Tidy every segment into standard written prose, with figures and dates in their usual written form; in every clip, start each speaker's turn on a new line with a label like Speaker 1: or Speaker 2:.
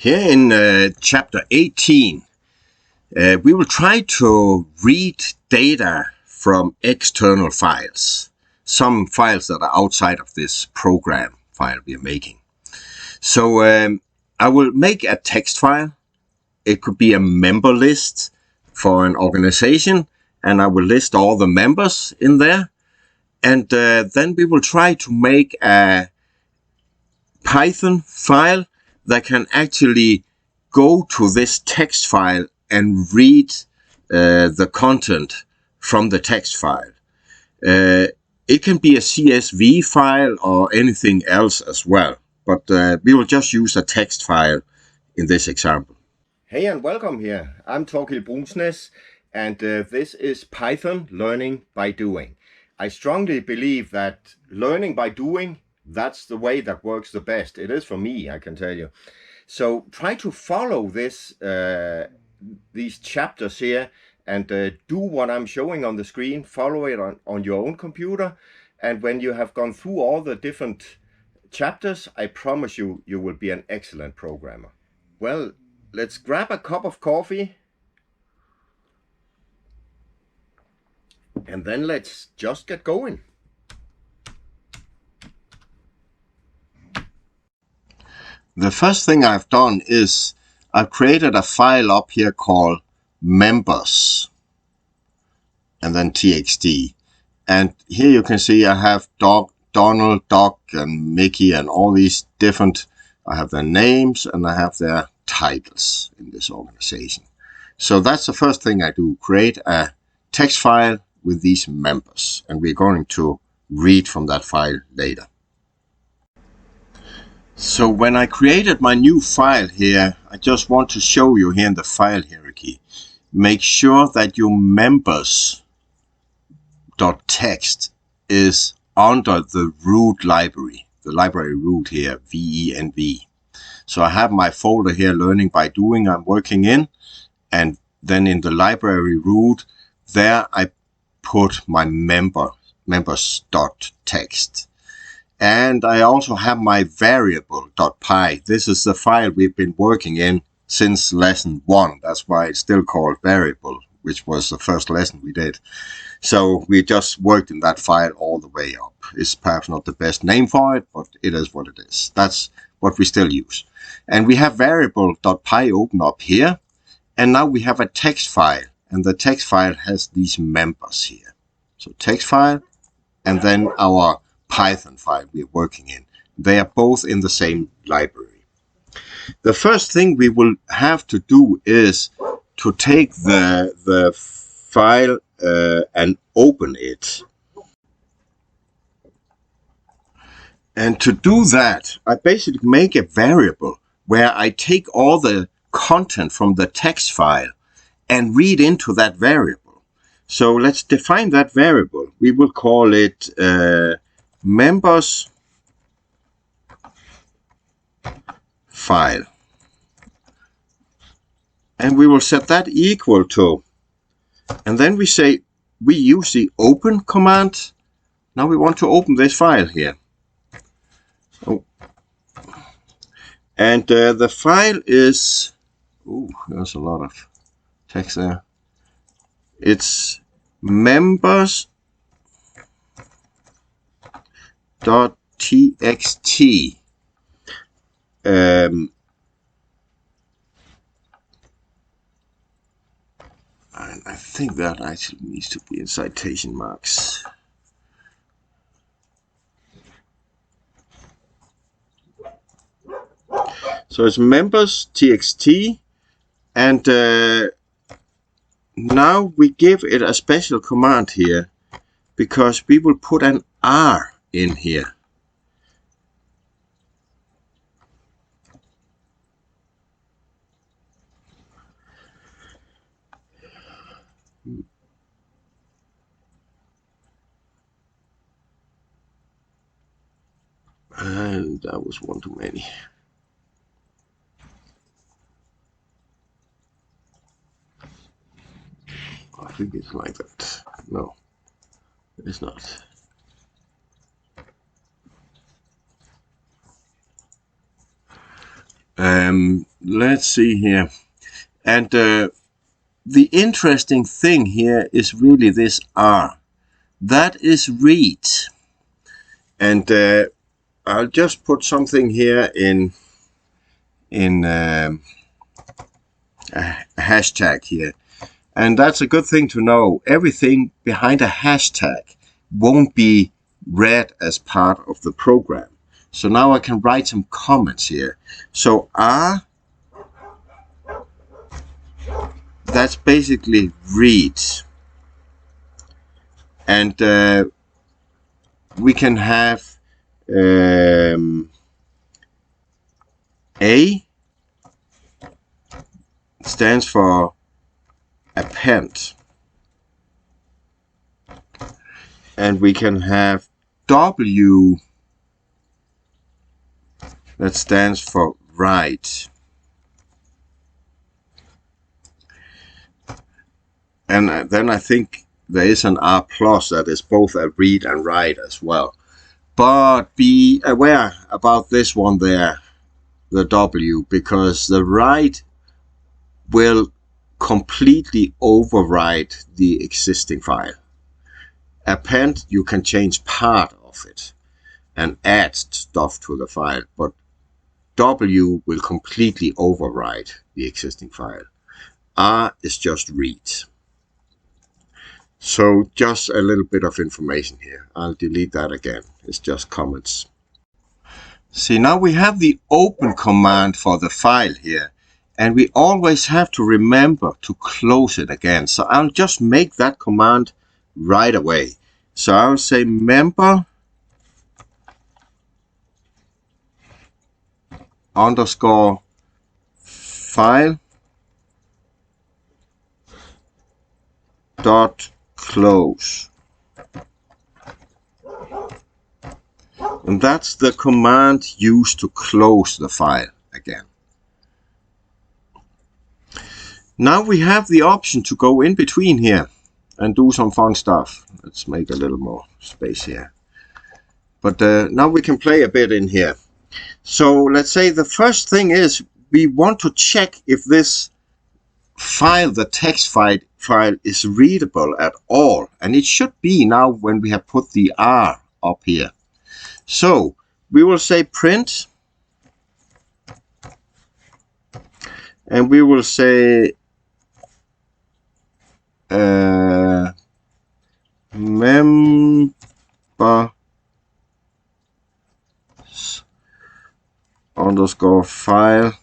Speaker 1: Here in chapter 18, we will try to read data from external files, some files that are outside of this program file we are making. So I will make a text file. It could be a member list for an organization, and I will list all the members in there. And then we will try to make a Python file that can actually go to this text file and read the content from the text file. It can be a CSV file or anything else as well, but we will just use a text file in this example. Hey and welcome here. I'm Torkild Brunsnes, and this is Python Learning by Doing. I strongly believe that learning by doing, that's the way that works the best. It is for me, I can tell you. So try to follow this, these chapters here, and do what I'm showing on the screen. Follow it on your own computer. And when you have gone through all the different chapters, I promise you, you will be an excellent programmer. Well, let's grab a cup of coffee. And then let's just get going. The first thing I've done is I've created a file up here called members and then txt. And here you can see I have Donald, Doc, and Mickey and all these different, I have their names and I have their titles in this organization. So that's the first thing I do, create a text file with these members. And we're going to read from that file later. So when I created my new file here, I just want to show you here in the file hierarchy. Make sure that your members.txt is under the root library, the library root here, venv. So I have my folder here, Learning by Doing, I'm working in, and then in the library root, there I put my members.txt. And I also have my variable.py. This is the file we've been working in since lesson 1. That's why it's still called variable, which was the first lesson we did. So we just worked in that file all the way up. It's perhaps not the best name for it, but it is what it is. That's what we still use. And we have variable.py open up here. And now we have a text file. And the text file has these members here. So text file and then our Python file we're working in. They are both in the same library. The first thing we will have to do is to take the file and open it. And to do that, I basically make a variable where I take all the content from the text file and read into that variable. So let's define that variable. We will call it members file. And we will set that equal to, and then we say, we use the open command. Now we want to open this file here. Oh. And the file is, oh, there's a lot of text there. It's members.txt. And I think that actually needs to be in citation marks. So it's members.txt, and now we give it a special command here because we will put an R in here. And that was one too many. I think it's like that. No, it's not. Let's see here. And the interesting thing here is really this R. That is read. And I'll just put something here in a hashtag here. And that's a good thing to know. Everything behind a hashtag won't be read as part of the program. So now I can write some comments here. So R, that's basically read. And we can have A stands for append. And we can have W that stands for write. And then I think there is an R plus that is both a read and write as well. But be aware about this one there, the W, because the write will completely overwrite the existing file. Append, you can change part of it and add stuff to the file, but W will completely overwrite the existing file. R is just read. So just a little bit of information here. I'll delete that again. It's just comments. See, now we have the open command for the file here, and we always have to remember to close it again. So I'll just make that command right away. So I'll say member underscore file dot close. And that's the command used to close the file again. Now we have the option to go in between here and do some fun stuff. Let's make a little more space here. But now we can play a bit in here. So let's say the first thing is we want to check if this file, the text file is readable at all. And it should be now when we have put the R up here. So we will say print. And we will say member underscore file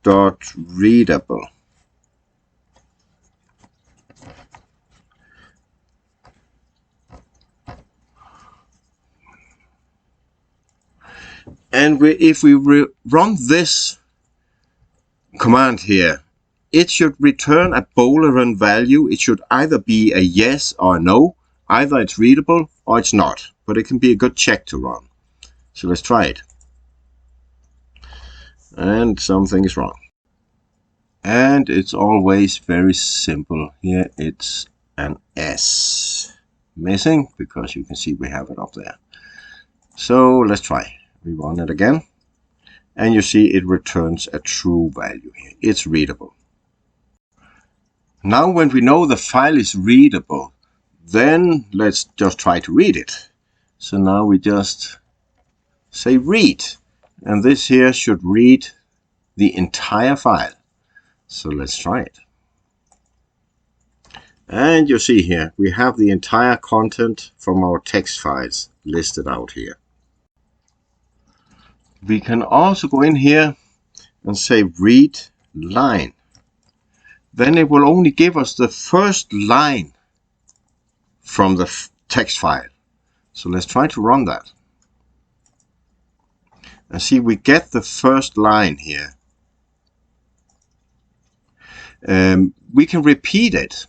Speaker 1: dot readable. And if we run this command here, it should return a Boolean value. It should either be a yes or a no. Either it's readable or it's not. But it can be a good check to run. So let's try it. And something is wrong. And it's always very simple. Here it's an S missing because you can see we have it up there. So let's try. We run it again. And you see it returns a true value here. It's readable. Now when we know the file is readable, then let's just try to read it. So now we just say read. And this here should read the entire file. So let's try it. And you see here, we have the entire content from our text files listed out here. We can also go in here and say read line. Then it will only give us the first line from the text file. So let's try to run that. And see, we get the first line here. We can repeat it.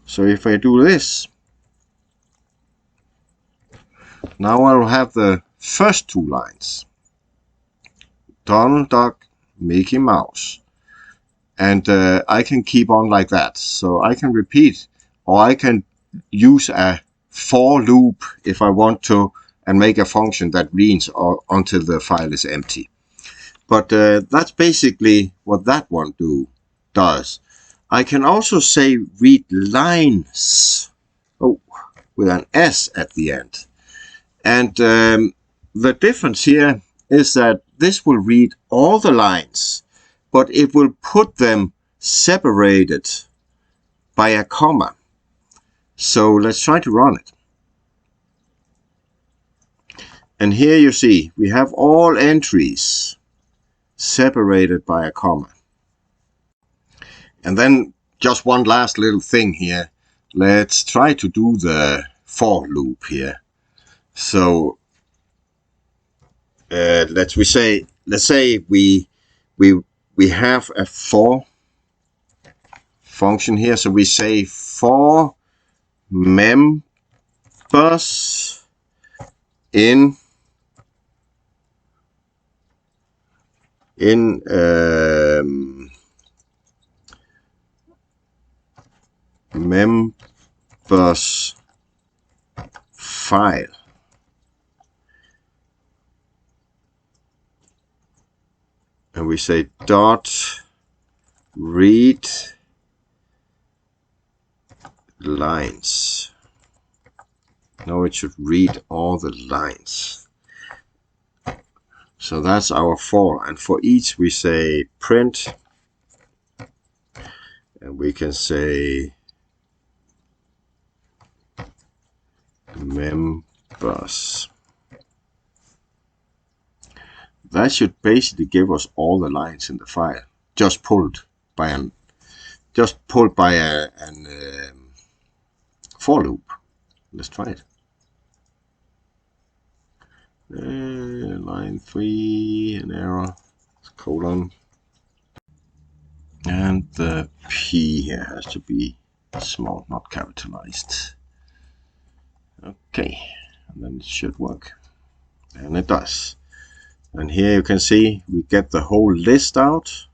Speaker 1: So if I do this, now I'll have the first two lines. Donald Duck, Mickey Mouse. And I can keep on like that. So I can repeat, or I can use a for loop if I want to, and make a function that reads until the file is empty. But that's basically what that one does. I can also say read lines, with an S at the end. And the difference here is that this will read all the lines, but it will put them separated by a comma. So let's try to run it. And here you see we have all entries separated by a comma. And then just one last little thing here. Let's try to do the for loop here. So let's say we have a for function here. So we say for members in members file. And we say dot read lines. Now it should read all the lines. So that's our for, and for each we say print, and we can say members. That should basically give us all the lines in the file, just pulled by a for loop. Let's try it. Line 3, an error, colon, and the P here has to be small, not capitalized. Okay, and then it should work, and it does. And here you can see we get the whole list out,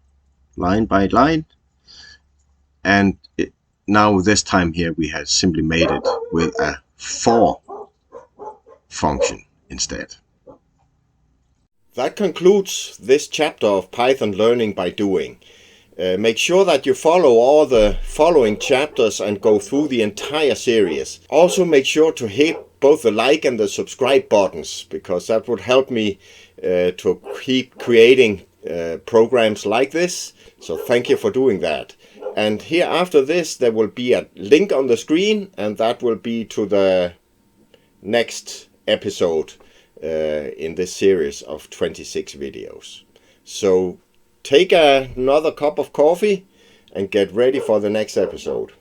Speaker 1: line by line, and now this time here we have simply made it with a for function instead. That concludes this chapter of Python Learning by Doing. Make sure that you follow all the following chapters and go through the entire series. Also make sure to hit both the like and the subscribe buttons, because that would help me to keep creating programs like this. So thank you for doing that. And here after this there will be a link on the screen, and that will be to the next episode in this series of 26 videos. So take another cup of coffee and get ready for the next episode.